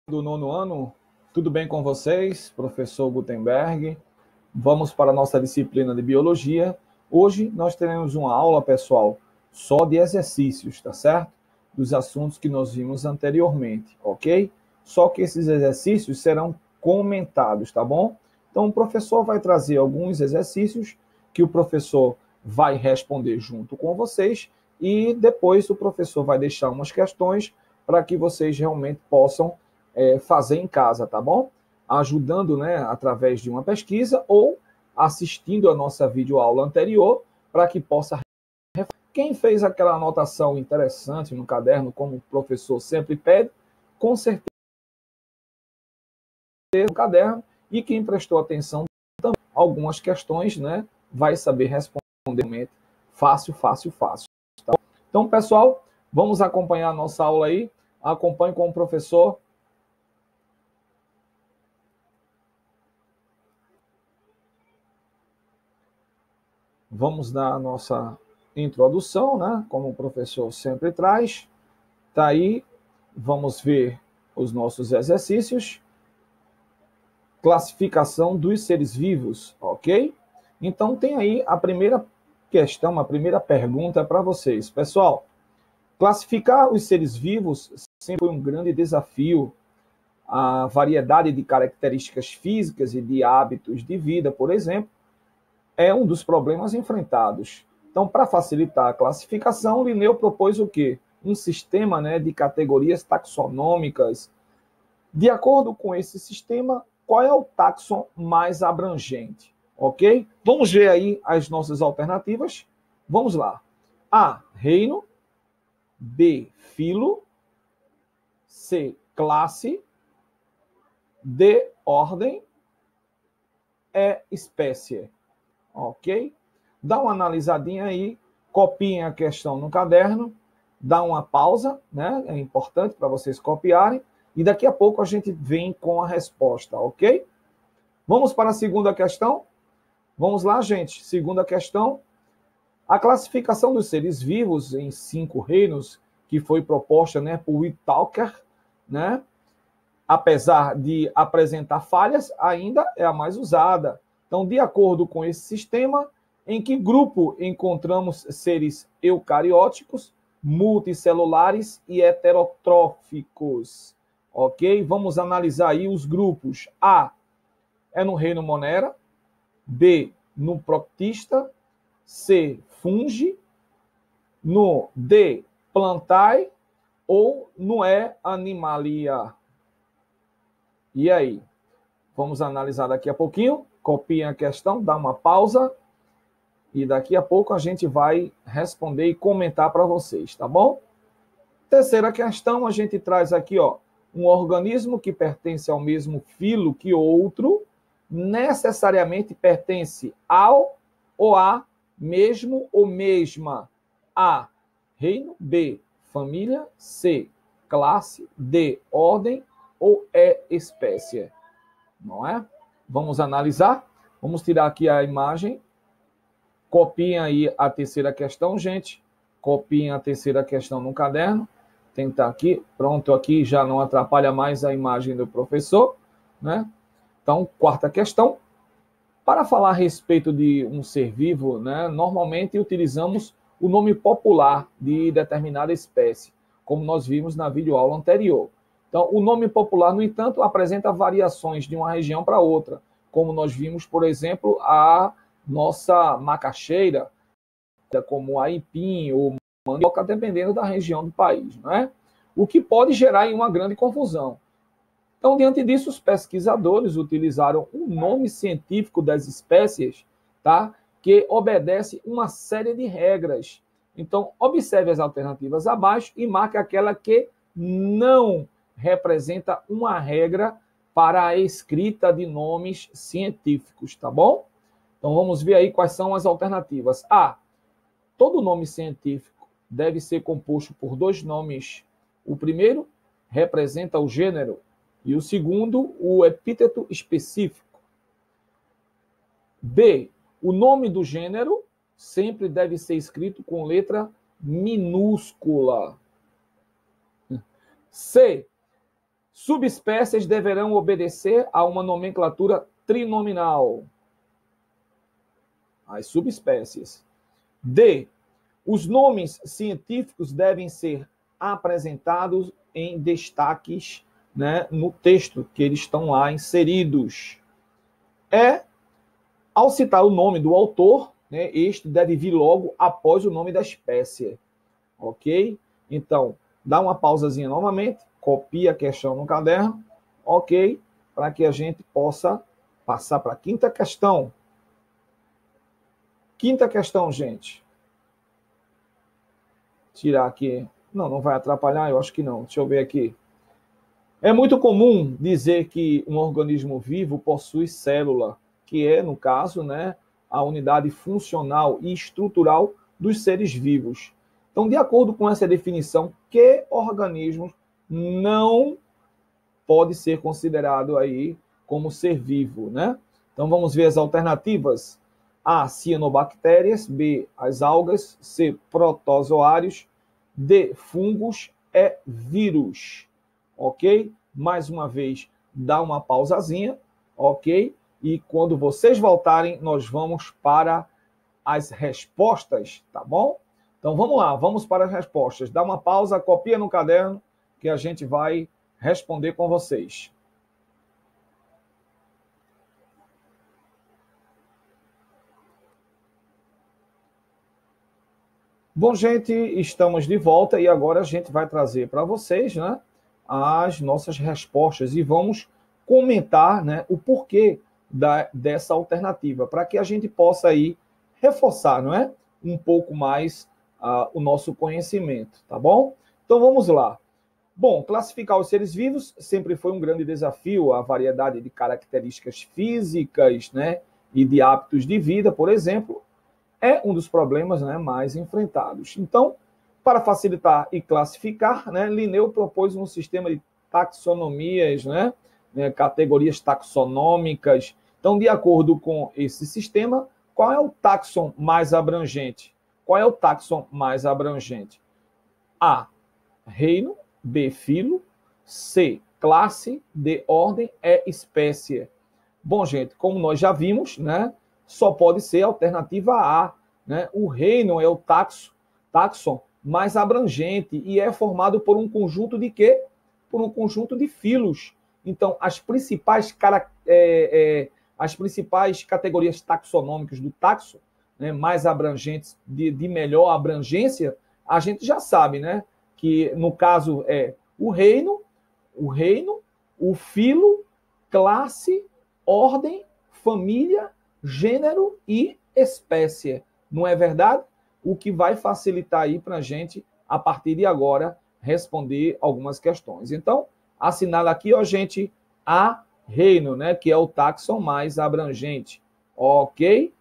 Do nono ano, tudo bem com vocês? Professor Gutenberg. Vamos para a nossa disciplina de biologia. Hoje nós teremos uma aula, pessoal, só de exercícios, tá certo? Dos assuntos que nós vimos anteriormente, ok? Só que esses exercícios serão comentados, tá bom? Então o professor vai trazer alguns exercícios que o professor vai responder junto com vocês e depois o professor vai deixar umas questões para que vocês realmente possam fazer em casa, tá bom? Ajudando, né, através de uma pesquisa ou assistindo a nossa videoaula anterior para que possa... Quem fez aquela anotação interessante no caderno, como o professor sempre pede, com certeza no caderno, e quem prestou atenção também, algumas questões, né, vai saber responder fácil. Tá? Então, pessoal, vamos acompanhar a nossa aula aí. Acompanhe com o professor. Vamos dar a nossa introdução, né? Como o professor sempre traz. Tá aí, vamos ver os nossos exercícios. Classificação dos seres vivos, ok? Então tem aí a primeira questão, a primeira pergunta para vocês. Pessoal, classificar os seres vivos sempre foi um grande desafio. A variedade de características físicas e de hábitos de vida, por exemplo, é um dos problemas enfrentados. Então, para facilitar a classificação, Linneu propôs o quê? Um sistema, né, de categorias taxonômicas. De acordo com esse sistema, qual é o taxon mais abrangente? Ok? Vamos ver aí as nossas alternativas. Vamos lá. A, reino. B, filo. C, classe. D, ordem. E, espécie. Ok? Dá uma analisadinha aí, copiem a questão no caderno, dá uma pausa, né? É importante para vocês copiarem, e daqui a pouco a gente vem com a resposta, ok? Vamos para a segunda questão? Vamos lá, gente. Segunda questão. A classificação dos seres vivos em 5 reinos, que foi proposta, né, por Whitaker, né? Apesar de apresentar falhas, ainda é a mais usada. Então, de acordo com esse sistema, em que grupo encontramos seres eucarióticos, multicelulares e heterotróficos? Ok? Vamos analisar aí os grupos. A é no reino Monera, B no Proctista, C Fungi, no D Plantae ou no E Animalia. E aí? Vamos analisar daqui a pouquinho. Copiem a questão, dá uma pausa. E daqui a pouco a gente vai responder e comentar para vocês, tá bom? Terceira questão, a gente traz aqui, ó, um organismo que pertence ao mesmo filo que outro, necessariamente pertence ao ou a mesmo ou mesma. A, reino. B, família. C, classe. D, ordem. Ou é espécie? Não é? Vamos analisar. Vamos tirar aqui a imagem. Copiem aí a terceira questão, gente. Copiem a terceira questão no caderno. Tentar aqui. Pronto, aqui já não atrapalha mais a imagem do professor, né? Então, quarta questão. Para falar a respeito de um ser vivo, né, normalmente utilizamos o nome popular de determinada espécie, como nós vimos na videoaula anterior. Então, o nome popular, no entanto, apresenta variações de uma região para outra, como nós vimos, por exemplo, a nossa macaxeira, como aipim ou mandioca, dependendo da região do país, não é? O que pode gerar uma grande confusão. Então, diante disso, os pesquisadores utilizaram o nome científico das espécies, tá? Que obedece uma série de regras. Então, observe as alternativas abaixo e marque aquela que não representa uma regra para a escrita de nomes científicos, tá bom? Então, vamos ver aí quais são as alternativas. A. Todo nome científico deve ser composto por 2 nomes. O primeiro representa o gênero e o segundo, o epíteto específico. B. O nome do gênero sempre deve ser escrito com letra minúscula. C. Subespécies deverão obedecer a uma nomenclatura trinominal. As subespécies. D. Os nomes científicos devem ser apresentados em destaques, né, no texto que eles estão lá inseridos. Ao citar o nome do autor, né, este deve vir logo após o nome da espécie. Ok? Então, dá uma pausazinha novamente, copia a questão no caderno, ok? Para que a gente possa passar para a quinta questão. Quinta questão, gente. Tirar aqui. Não vai atrapalhar? Eu acho que não. Deixa eu ver aqui. É muito comum dizer que um organismo vivo possui célula, que é, no caso, né, a unidade funcional e estrutural dos seres vivos. Então, de acordo com essa definição, que organismo não pode ser considerado aí como ser vivo, né? Então, vamos ver as alternativas. A, cianobactérias. B, as algas. C, protozoários. D, fungos. E, vírus. Ok? Mais uma vez, dá uma pausazinha, ok? E quando vocês voltarem, nós vamos para as respostas, tá bom? Então, vamos lá, vamos para as respostas. Dá uma pausa, copia no caderno, que a gente vai responder com vocês. Bom, gente, estamos de volta e agora a gente vai trazer para vocês, né, as nossas respostas e vamos comentar, né, o porquê dessa alternativa, para que a gente possa aí reforçar, não é? Um pouco mais o nosso conhecimento, tá bom? Então vamos lá. Bom, classificar os seres vivos sempre foi um grande desafio, a variedade de características físicas, né, e de hábitos de vida, por exemplo, é um dos problemas, né, mais enfrentados. Então, para facilitar e classificar, né, Linneu propôs um sistema de taxonomias, né, categorias taxonômicas. Então, de acordo com esse sistema, qual é o taxon mais abrangente? Qual é o taxon mais abrangente? A, reino. B, filo. C, classe. D, ordem. E, espécie. Bom, gente, como nós já vimos, né, só pode ser a alternativa A, né? O reino é o taxon mais abrangente e é formado por um conjunto de quê? Por um conjunto de filos. Então, as principais categorias taxonômicas do taxon, né, mais abrangentes, de melhor abrangência, a gente já sabe, né? Que no caso é o reino, o filo, classe, ordem, família, gênero e espécie. Não é verdade? O que vai facilitar aí para a gente, a partir de agora, responder algumas questões. Então, assinala aqui, ó, gente, a reino, né, que é o taxon mais abrangente. Ok?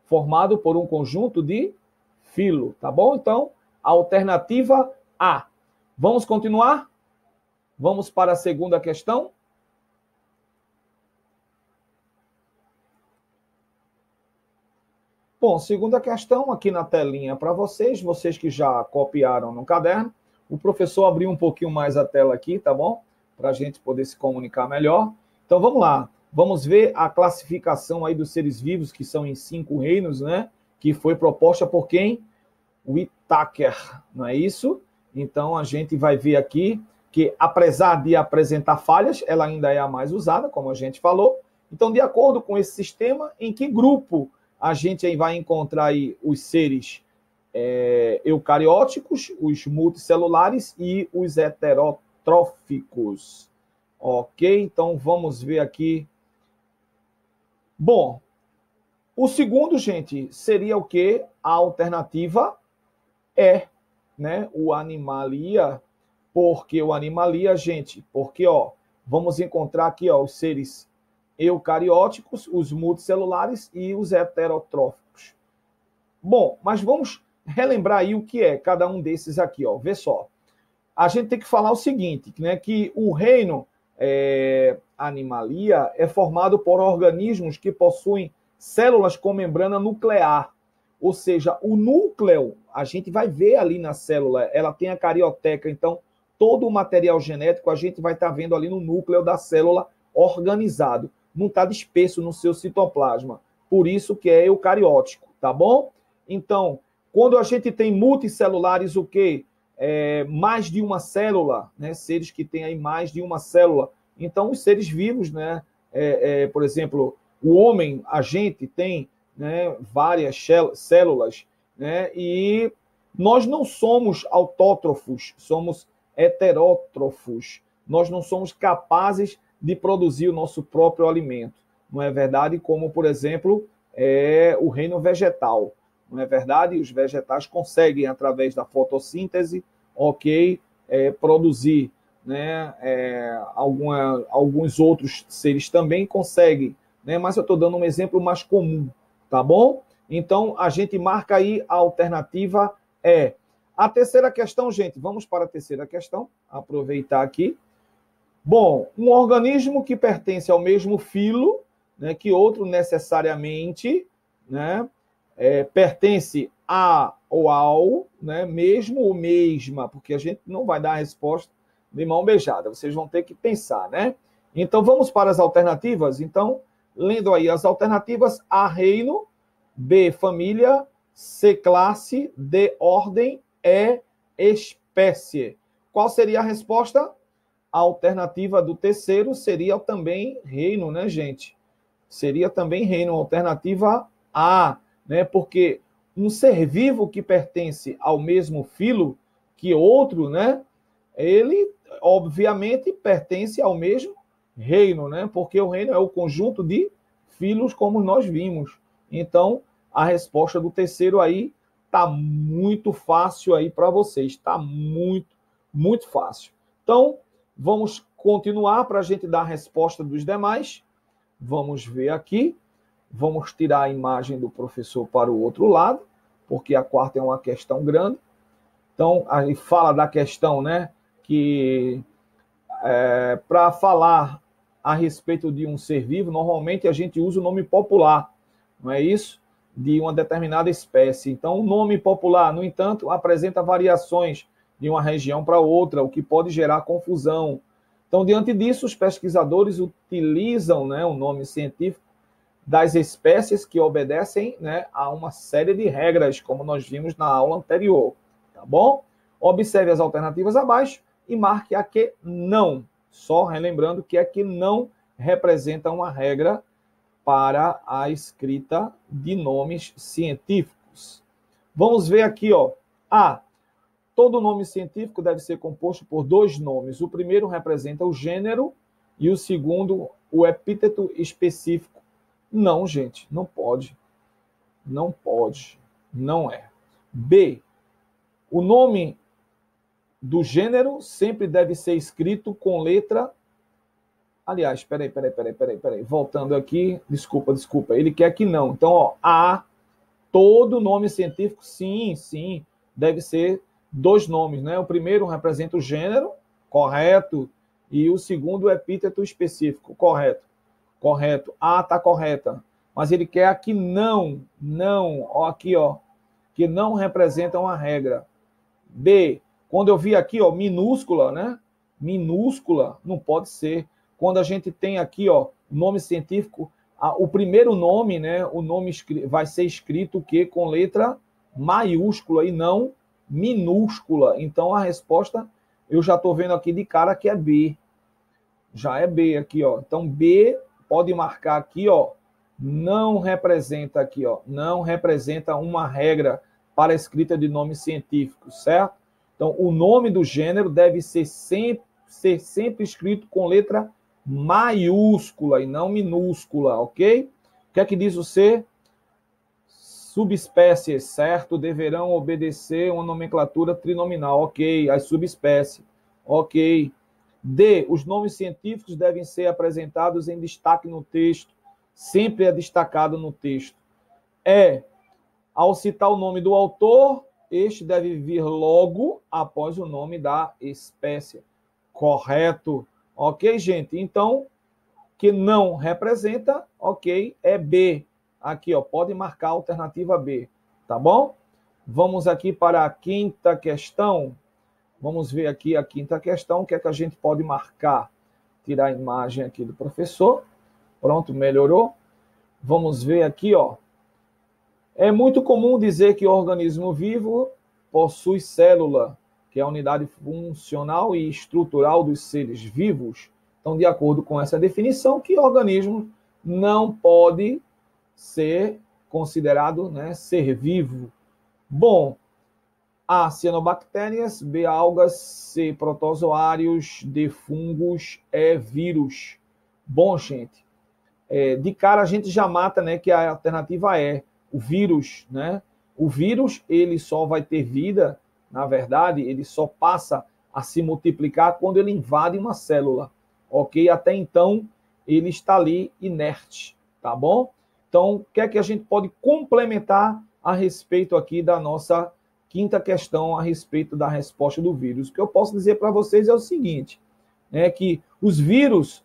Formado por um conjunto de filo, tá bom? Então, alternativa A. Vamos continuar? Vamos para a segunda questão. Bom, segunda questão aqui na telinha para vocês que já copiaram no caderno. O professor abriu um pouquinho mais a tela aqui, tá bom? Para a gente poder se comunicar melhor. Então, vamos lá. Vamos ver a classificação aí dos seres vivos, que são em 5 reinos, né? Que foi proposta por quem? Whittaker, não é isso? Então, a gente vai ver aqui que, apesar de apresentar falhas, ela ainda é a mais usada, como a gente falou. Então, de acordo com esse sistema, em que grupo a gente aí vai encontrar aí os seres eucarióticos, os multicelulares e os heterotróficos? Ok? Então, vamos ver aqui. Bom, o segundo, gente, seria o quê? A alternativa é, né, o animalia. Porque o animalia, gente, porque, ó, vamos encontrar aqui, ó, os seres eucarióticos, os multicelulares e os heterotróficos. Bom, mas vamos relembrar aí o que é cada um desses aqui, ó. Vê só. A gente tem que falar o seguinte, né, que o reino animalia é formado por organismos que possuem células com membrana nuclear. Ou seja, o núcleo, a gente vai ver ali na célula, ela tem a carioteca, então todo o material genético a gente vai estar vendo ali no núcleo da célula organizado. Não está disperso no seu citoplasma. Por isso que é eucariótico, tá bom? Então, quando a gente tem multicelulares, o quê? Mais de uma célula, né? Seres que têm aí mais de uma célula. Então, os seres vivos, né? Por exemplo, o homem, a gente tem, né, várias células, né? E nós não somos autótrofos, somos heterótrofos. Nós não somos capazes de produzir o nosso próprio alimento. Não é verdade? Como, por exemplo, o reino vegetal. Não é verdade? Os vegetais conseguem, através da fotossíntese, produzir, né? Alguns outros seres também conseguem, né? Mas eu estou dando um exemplo mais comum, tá bom? Então, a gente marca aí a alternativa E. A terceira questão, gente, vamos para a terceira questão, aproveitar aqui. Bom, um organismo que pertence ao mesmo filo, né, que outro necessariamente, né, pertence a ou ao, né, mesmo ou mesma, porque a gente não vai dar a resposta de mão beijada, vocês vão ter que pensar, né? Então, vamos para as alternativas. Então, lendo aí as alternativas: A, reino; B, família; C, classe; D, ordem; E, espécie. Qual seria a resposta? A alternativa do terceiro seria também reino, né, gente? Seria também reino, alternativa A, né? Porque um ser vivo que pertence ao mesmo filo que outro, né? Ele, obviamente, pertence ao mesmo reino, né? Porque o reino é o conjunto de filos, como nós vimos. Então, a resposta do terceiro aí tá muito fácil aí para vocês. Tá muito, muito fácil. Então, vamos continuar para a gente dar a resposta dos demais. Vamos ver aqui. Vamos tirar a imagem do professor para o outro lado, porque a quarta é uma questão grande. Então, aí fala da questão, né? Que para falar a respeito de um ser vivo, normalmente a gente usa o nome popular, não é isso? De uma determinada espécie. Então, o nome popular, no entanto, apresenta variações de uma região para outra, o que pode gerar confusão. Então, diante disso, os pesquisadores utilizam, né, o nome científico das espécies que obedecem, né, a uma série de regras, como nós vimos na aula anterior, tá bom? Observe as alternativas abaixo e marque a que não. Só relembrando que a que não representa uma regra para a escrita de nomes científicos. Vamos ver aqui, ó. A. Todo nome científico deve ser composto por dois nomes. O primeiro representa o gênero e o segundo o epíteto específico. Não, gente, não pode. Não pode. Não é. B. O nome do gênero sempre deve ser escrito com letra... Aliás, peraí. Voltando aqui, desculpa. Ele quer que não. Então, ó, A. Todo nome científico, sim, deve ser dois nomes, né? O primeiro representa o gênero, correto, e o segundo o epíteto específico, correto. A está correta, mas ele quer aqui não, ó, aqui, ó, que não representa uma regra. B, quando eu vi aqui, ó, minúscula, né? Minúscula, não pode ser. Quando a gente tem aqui, ó, nome científico, o primeiro nome, né? O nome vai ser escrito o quê? Com letra maiúscula e não minúscula. Então, a resposta, eu já estou vendo aqui de cara que é B. Já é B aqui, ó. Então, B, pode marcar aqui, ó, não representa aqui, ó, não representa uma regra para a escrita de nome científico, certo? Então, o nome do gênero deve ser sempre escrito com letra maiúscula e não minúscula, ok? O que é que diz o C? Subespécies, certo? Deverão obedecer uma nomenclatura trinominal, ok. As subespécies, ok. D. Os nomes científicos devem ser apresentados em destaque no texto. Sempre é destacado no texto. E. Ao citar o nome do autor, este deve vir logo após o nome da espécie. Correto. Ok, gente? Então, que não representa, ok, é B. Aqui, ó, pode marcar a alternativa B, tá bom? Vamos aqui para a quinta questão. Vamos ver aqui a quinta questão, o que é que a gente pode marcar? Tirar a imagem aqui do professor. Pronto, melhorou. Vamos ver aqui, ó. É muito comum dizer que o organismo vivo possui célula, que é a unidade funcional e estrutural dos seres vivos. Então, de acordo com essa definição, que organismo não pode ser considerado, né, ser vivo? Bom, A, cianobactérias, B, algas, C, protozoários, D, fungos, E, vírus. Bom, gente, de cara a gente já mata, né, que a alternativa é o vírus, né? O vírus, ele só vai ter vida, na verdade, ele só passa a se multiplicar quando ele invade uma célula, ok? Até então, ele está ali inerte, tá bom? Então, o que é que a gente pode complementar a respeito aqui da nossa quinta questão, a respeito da resposta do vírus? O que eu posso dizer para vocês é o seguinte, né, que os vírus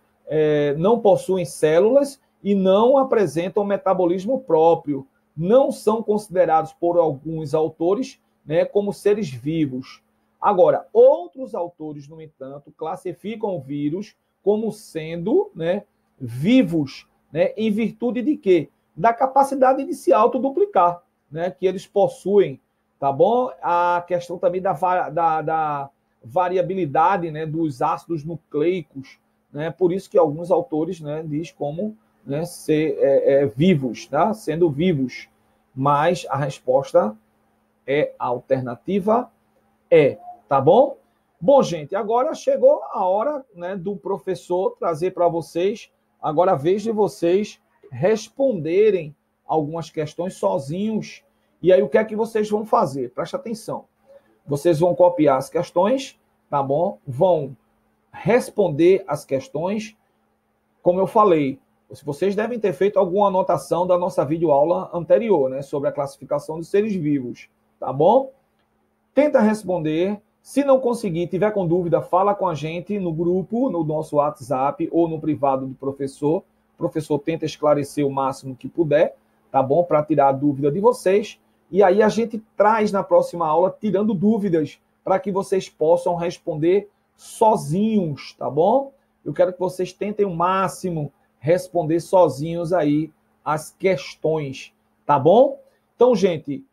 não possuem células e não apresentam metabolismo próprio, não são considerados por alguns autores, né, como seres vivos. Agora, outros autores, no entanto, classificam o vírus como sendo, né, vivos, né, em virtude de quê? Da capacidade de se autoduplicar, né, que eles possuem, tá bom? A questão também da variabilidade, né, dos ácidos nucleicos, né, por isso que alguns autores, né, diz como, né, ser vivos, tá? Sendo vivos, mas a resposta é a alternativa E, tá bom? Bom, gente, agora chegou a hora, né, do professor trazer para vocês, agora a vez de vocês responderem algumas questões sozinhos. E aí o que é que vocês vão fazer? Preste atenção. Vocês vão copiar as questões, tá bom? Vão responder as questões. Como eu falei, vocês devem ter feito alguma anotação da nossa videoaula anterior, né, sobre a classificação dos seres vivos, tá bom? Tenta responder. Se não conseguir, tiver com dúvida, fala com a gente no grupo, no nosso WhatsApp ou no privado do professor. O professor tenta esclarecer o máximo que puder, tá bom? Para tirar a dúvida de vocês. E aí a gente traz na próxima aula, tirando dúvidas, para que vocês possam responder sozinhos, tá bom? Eu quero que vocês tentem o máximo responder sozinhos aí as questões, tá bom? Então, gente,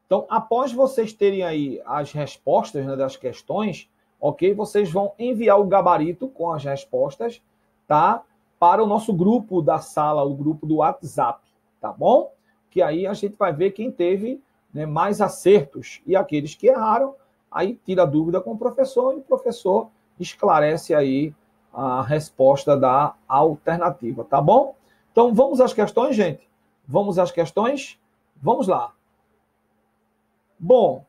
então, após vocês terem aí as respostas, né, das questões, ok? Vocês vão enviar o gabarito com as respostas, tá? Para o nosso grupo da sala, o grupo do WhatsApp, tá bom? Que aí a gente vai ver quem teve, né, mais acertos. E aqueles que erraram, aí tira a dúvida com o professor e o professor esclarece aí a resposta da alternativa, tá bom? Então, vamos às questões, gente? Vamos às questões? Vamos lá. Bom,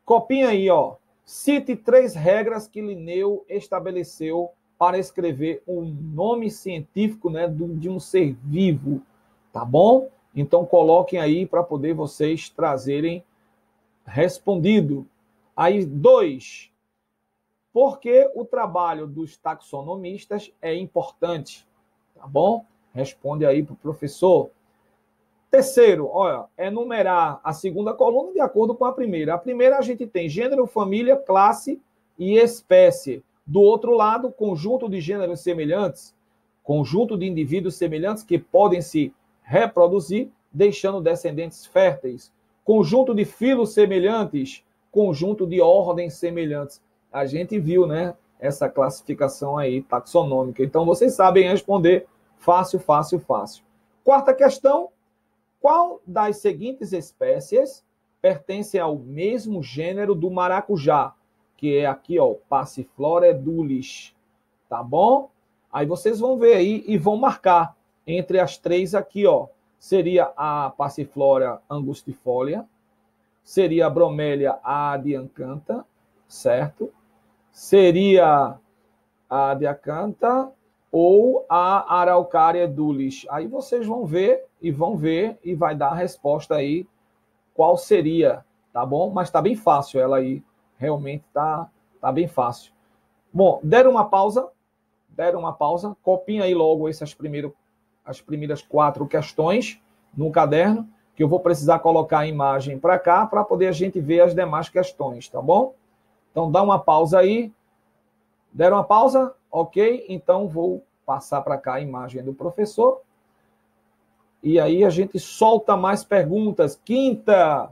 copinha aí, ó. Cite 3 regras que Linneu estabeleceu para escrever um nome científico, né, de um ser vivo, tá bom? Então, coloquem aí para poder vocês trazerem respondido. Aí, 2. Por que o trabalho dos taxonomistas é importante? Tá bom? Responde aí para o professor. Terceiro, olha, enumerar a segunda coluna de acordo com a primeira. A primeira a gente tem gênero, família, classe e espécie. Do outro lado, conjunto de gêneros semelhantes, conjunto de indivíduos semelhantes que podem se reproduzir, deixando descendentes férteis. Conjunto de filos semelhantes, conjunto de ordens semelhantes. A gente viu, né, essa classificação aí taxonômica. Então, vocês sabem responder fácil, fácil, fácil. Quarta questão. Qual das seguintes espécies pertence ao mesmo gênero do maracujá? Que é aqui, ó, Passiflora edulis. Tá bom? Aí vocês vão ver aí e vão marcar entre as 3 aqui, ó. Seria a Passiflora angustifolia, seria a Bromélia adiacantha, certo? Seria a adiacantha ou a Araucária edulis. Aí vocês vão ver e vai dar a resposta aí qual seria, tá bom? Mas tá bem fácil ela aí, realmente tá bem fácil. Bom, deram uma pausa, copiem aí logo as primeiras 4 questões no caderno, que eu vou precisar colocar a imagem para cá para poder a gente ver as demais questões, tá bom? Então, dá uma pausa aí. Deram uma pausa? Ok. Então, vou passar para cá a imagem do professor. E aí a gente solta mais perguntas. Quinta,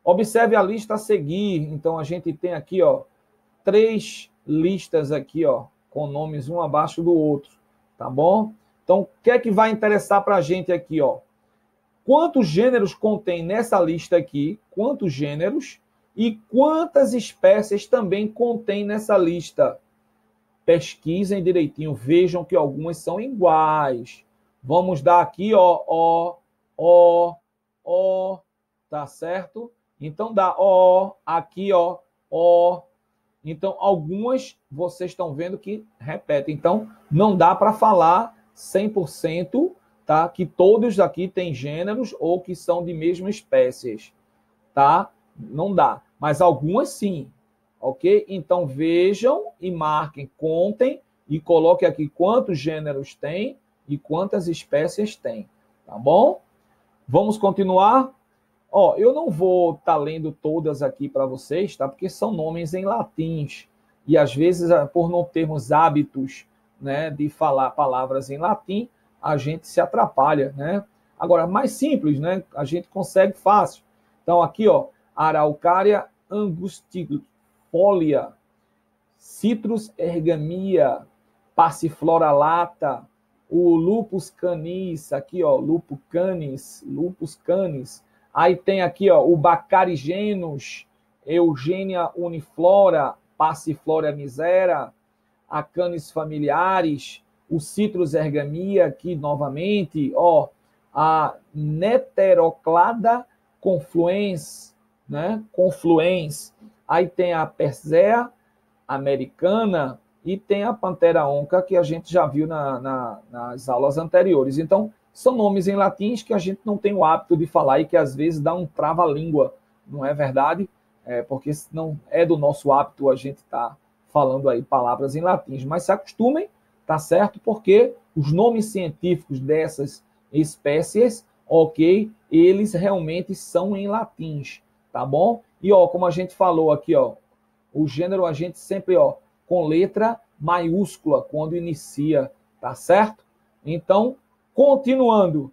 observe a lista a seguir. Então, a gente tem aqui, ó, 3 listas aqui, ó, com nomes um abaixo do outro, tá bom? Então, o que é que vai interessar para a gente aqui, ó? Quantos gêneros contém nessa lista aqui? Quantos gêneros? E quantas espécies também contém nessa lista? Pesquisem direitinho, vejam que algumas são iguais. Vamos dar aqui, ó, tá certo? Então, dá ó, aqui, ó. Então, algumas vocês estão vendo que repetem. Então, não dá para falar 100%, tá? Que todos aqui têm gêneros ou que são de mesma espécie, tá? Não dá. Mas algumas sim, ok? Então, vejam e marquem, contem e coloquem aqui quantos gêneros tem e quantas espécies tem, tá bom? Vamos continuar? Ó, eu não vou estar lendo todas aqui para vocês, tá? Porque são nomes em latins. E às vezes, por não termos hábitos, né, de falar palavras em latim, a gente se atrapalha, né? Agora, mais simples, né? A gente consegue fácil. Então, aqui, ó, Araucária angustifolia, Citrus ergamia, Passiflora lata, o Lupus canis, aqui, ó, Lupus canis. Aí tem aqui, ó, o Bacarigenus, Eugênia uniflora, Passiflora misera, a Canis familiares, o Citrus ergamia, aqui novamente, ó, a Neteroclada confluens, né? Confluens. Aí tem a Persea americana e tem a Pantera onca, que a gente já viu nas aulas anteriores. Então, são nomes em latins que a gente não tem o hábito de falar e que às vezes dá um trava-língua, não é verdade? Porque não é do nosso hábito a gente estar falando aí palavras em latins. Mas se acostumem, tá certo? Porque os nomes científicos dessas espécies, ok, eles realmente são em latins, tá bom? E, ó, como a gente falou aqui, ó, o gênero a gente sempre, ó, com letra maiúscula quando inicia, tá certo? Então, continuando.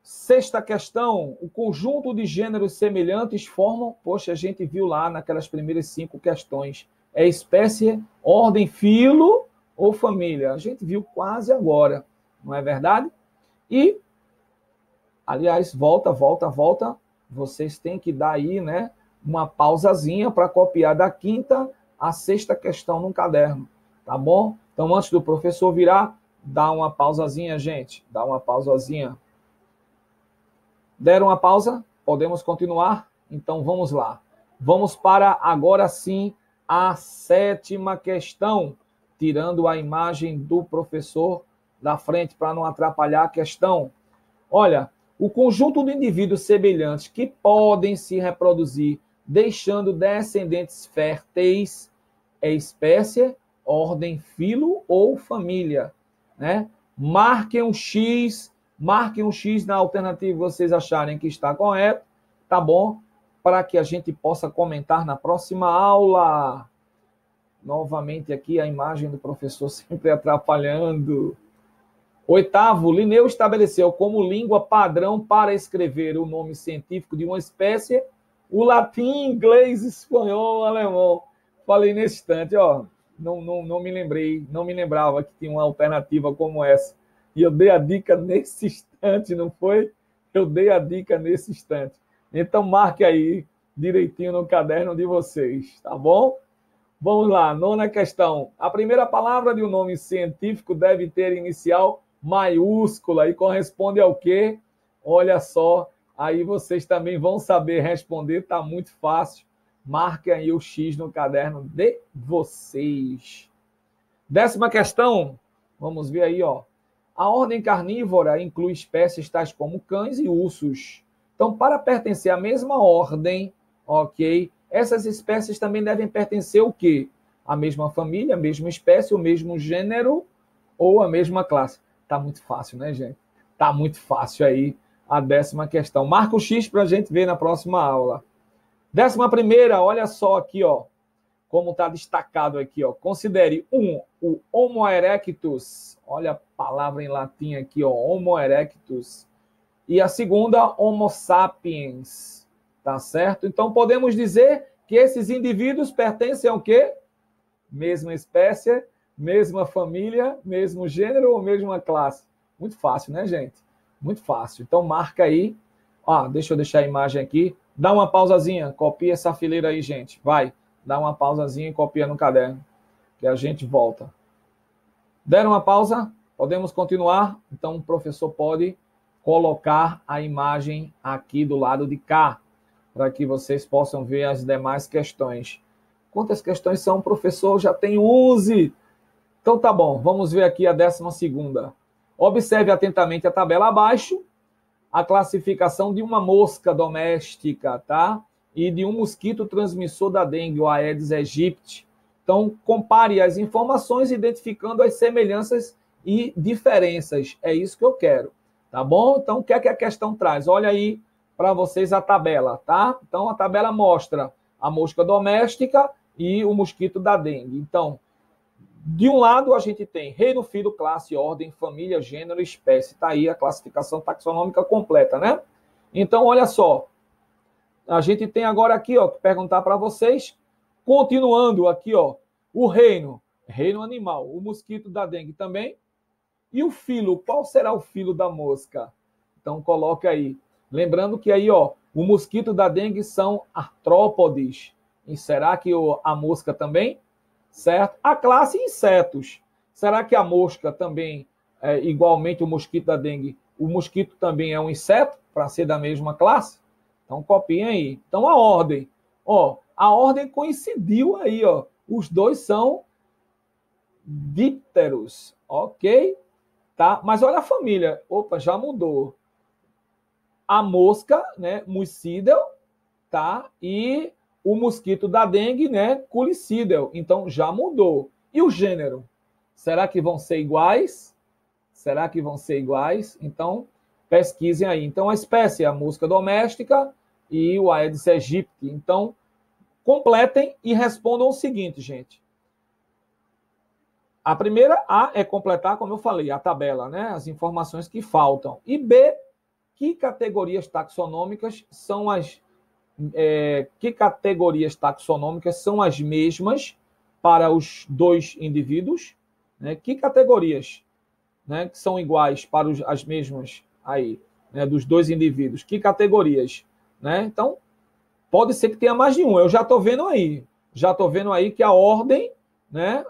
Sexta questão, o conjunto de gêneros semelhantes formam, poxa, a gente viu lá naquelas primeiras 5 questões, é espécie, ordem, filo ou família? A gente viu quase agora, não é verdade? E, aliás, volta, vocês têm que dar aí, né, uma pausazinha para copiar da quinta à sexta questão no caderno, tá bom? Então, antes do professor virar, dá uma pausazinha, gente, dá uma pausazinha. Deram uma pausa? Podemos continuar? Então, vamos lá. Vamos para, agora sim, a 7ª questão, tirando a imagem do professor da frente para não atrapalhar a questão. Olha, o conjunto de indivíduos semelhantes que podem se reproduzir deixando descendentes férteis é espécie, ordem, filo ou família, né? Marquem um X na alternativa que vocês acharem que está correto, tá bom? Para que a gente possa comentar na próxima aula. Novamente aqui a imagem do professor sempre atrapalhando. 8º, Linneu estabeleceu como língua padrão para escrever o nome científico de uma espécie o latim, inglês, espanhol, alemão. Falei nesse instante, ó, não me lembrava que tinha uma alternativa como essa. E eu dei a dica nesse instante, não foi? Eu dei a dica nesse instante. Então, marque aí direitinho no caderno de vocês, tá bom? Vamos lá, 9ª questão. A primeira palavra de um nome científico deve ter inicial maiúscula e corresponde ao quê? Olha só, aí vocês também vão saber responder, tá muito fácil. Marque aí o X no caderno de vocês. 10ª questão, vamos ver aí, ó. A ordem carnívora inclui espécies tais como cães e ursos. Então, para pertencer à mesma ordem, ok, essas espécies também devem pertencer ao quê? À mesma família, a mesma espécie, o mesmo gênero ou a mesma classe. Tá muito fácil, né, gente? Tá muito fácil aí a 10ª questão. Marca o X para a gente ver na próxima aula. 11ª, olha só aqui, ó, como está destacado aqui, ó. Considere o Homo erectus. Olha a palavra em latim aqui, ó, Homo erectus. E a segunda, Homo sapiens. Tá certo? Então, podemos dizer que esses indivíduos pertencem ao quê? Mesma espécie, mesma família, mesmo gênero ou mesma classe? Muito fácil, né, gente? Muito fácil. Então, marca aí. Deixa eu deixar a imagem aqui. Dá uma pausazinha, copia essa fileira aí, gente. Vai, dá uma pausazinha e copia no caderno, que a gente volta. Deram uma pausa? Podemos continuar? Então, o professor pode colocar a imagem aqui do lado de cá, para que vocês possam ver as demais questões. Quantas questões são, professor? Já tem 11. Então, tá bom. Vamos ver aqui a 12ª. Observe atentamente a tabela abaixo, a classificação de uma mosca doméstica, tá? E de um mosquito transmissor da dengue, o Aedes aegypti. Então, compare as informações identificando as semelhanças e diferenças. É isso que eu quero, tá bom? Então, o que é que a questão traz? Olha aí para vocês a tabela, tá? Então, a tabela mostra a mosca doméstica e o mosquito da dengue. Então, de um lado, a gente tem reino, filo, classe, ordem, família, gênero, espécie. Está aí a classificação taxonômica completa, né? Então, olha só. A gente tem agora aqui, ó, que perguntar para vocês, continuando aqui, ó, o reino animal, o mosquito da dengue também. E o filo, qual será o filo da mosca? Então, coloca aí. Lembrando que aí, ó, o mosquito da dengue são artrópodes. E será que a mosca também? Certo? A classe insetos. Será que a mosca também, igualmente o mosquito da dengue, o mosquito também é um inseto, para ser da mesma classe? Então, copiem aí. Então, a ordem. Ó, a ordem coincidiu aí, ó. Os dois são dípteros, ok? Tá? Mas olha a família. Opa, já mudou. A mosca, né, Mucidel, tá? E o mosquito da dengue, né, Culicidel. Então, já mudou. E o gênero? Será que vão ser iguais? Será que vão ser iguais? Então, pesquisem aí. Então, a espécie é a mosca doméstica e o Aedes aegypti. Então, completem e respondam o seguinte, gente. A primeira, A, é completar, como eu falei, a tabela, né, as informações que faltam. E B, que categorias taxonômicas são as mesmas para os dois indivíduos? Né? Que categorias, né, que são iguais para as mesmas aí, né, dos dois indivíduos? Que categorias? Né? Então, pode ser que tenha mais de um. Eu já estou vendo aí. Já estou vendo aí que a ordem, né,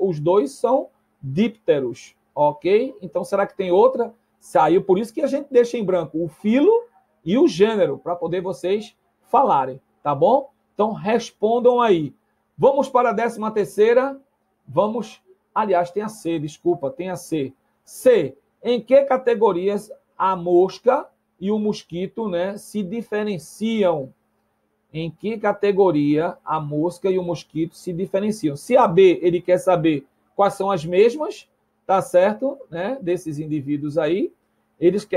os dois são dípteros, ok? Então, será que tem outra? Saiu, por isso que a gente deixa em branco o filo e o gênero, para poder vocês falarem, tá bom? Então, respondam aí. Vamos para a 13ª. Aliás, tem a C, desculpa, tem a C. C, em que categorias a mosca e o mosquito, né, se diferenciam? Em que categoria a mosca e o mosquito se diferenciam? Se a B, ele quer saber quais são as mesmas, tá certo? Né, desses indivíduos aí, eles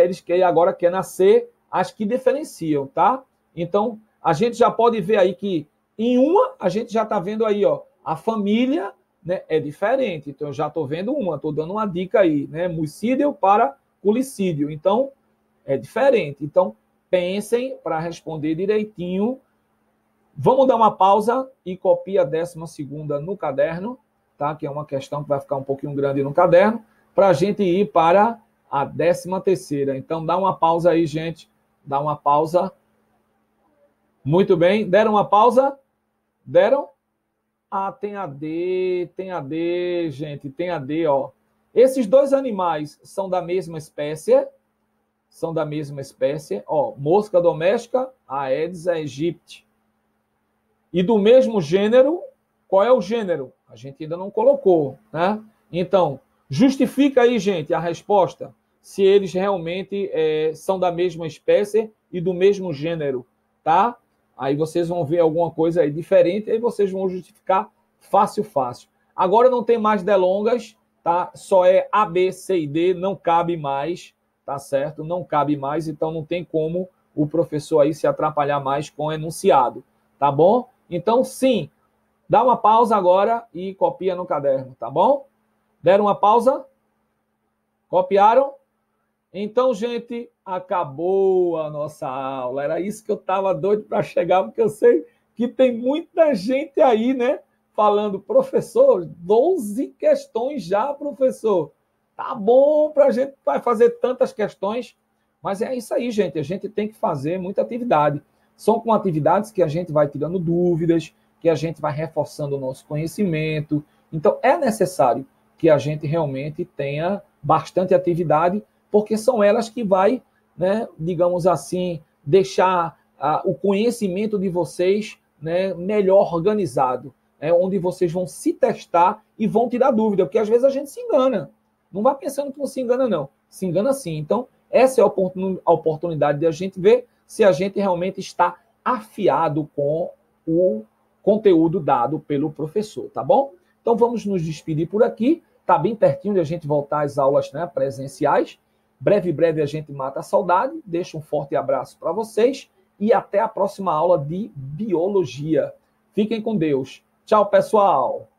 agora querem nascer as que diferenciam, tá? Então, a gente já pode ver aí que em uma, a gente já está vendo aí, ó, a família, né, é diferente. Então, eu já estou vendo uma, estou dando uma dica aí, né? Mucídio para culicídio. Então, é diferente. Então, pensem para responder direitinho. Vamos dar uma pausa e copia a 12ª no caderno, tá? Que é uma questão que vai ficar um pouquinho grande no caderno, para a gente ir para a 13ª. Então, dá uma pausa aí, gente. Dá uma pausa. Muito bem. Deram uma pausa? Deram? Tem a D, gente. Tem a D, ó. Esses dois animais são da mesma espécie. São da mesma espécie. Ó, mosca doméstica, Aedes aegypti. E do mesmo gênero, qual é o gênero? A gente ainda não colocou, né? Então, justifica aí, gente, a resposta, se eles realmente são da mesma espécie e do mesmo gênero, tá? Aí vocês vão ver alguma coisa aí diferente, aí vocês vão justificar fácil. Agora não tem mais delongas, tá? Só é A, B, C e D, não cabe mais, tá certo? Não cabe mais, então não tem como o professor aí se atrapalhar mais com o enunciado, tá bom? Então, sim, dá uma pausa agora e copia no caderno, tá bom? Deram uma pausa? Copiaram? Então, gente, acabou a nossa aula. Era isso que eu estava doido para chegar, porque eu sei que tem muita gente aí, né? Falando, professor, 12 questões já, professor. Tá bom para a gente vai fazer tantas questões, mas é isso aí, gente. A gente tem que fazer muita atividade. São com atividades que a gente vai tirando dúvidas, que a gente vai reforçando o nosso conhecimento. Então, é necessário que a gente realmente tenha bastante atividade, porque são elas que vai, né, digamos assim, deixar o conhecimento de vocês, né, melhor organizado, onde vocês vão se testar e vão tirar dúvida, porque às vezes a gente se engana. Não vá pensando que não se engana, não. Se engana sim. Então, essa é a oportunidade de a gente ver se a gente realmente está afiado com o conteúdo dado pelo professor, tá bom? Então, vamos nos despedir por aqui. Está bem pertinho de a gente voltar às aulas, né, presenciais. Breve a gente mata a saudade. Deixo um forte abraço para vocês e até a próxima aula de Biologia. Fiquem com Deus. Tchau, pessoal!